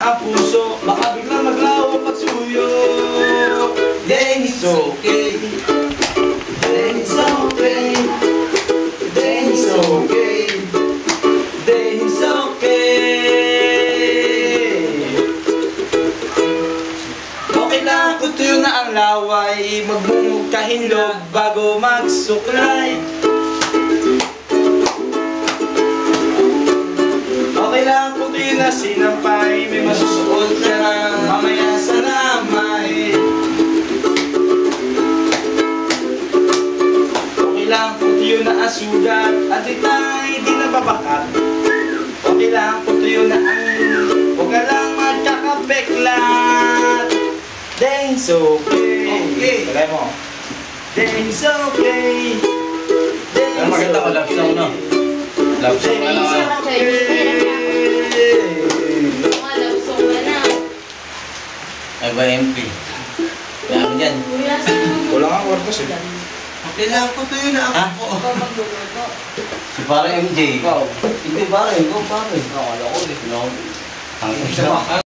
ang puso, baka biglang maglaho pagsuyo. Then it's okay, then it's okay, then it's okay, then it's okay. Okay lang kung tuyo na ang laway, magbungog kahinlog bago magsuklay. Okay lang kung tuyo na sinampay, may masusuot ka lang mamaya sa lamay. Okay lang kung tuyo na ang sugat at itay di nababakat. Okay lang kung tuyo na ang huwag ka lang magkakapeklat. Then it's okay. Tagay mo. Then it's okay. Pero maganda ko, love song, no? Love song na lang. Mga love song na na. Ay ba MP? Kaya dyan. Wala nga kwartos eh. Okay lang po tuyo na ako. Ikaw magluluto. Si para MJ. Ikaw. Hindi para, ikaw para. Nakala ko eh. No. Ang isa.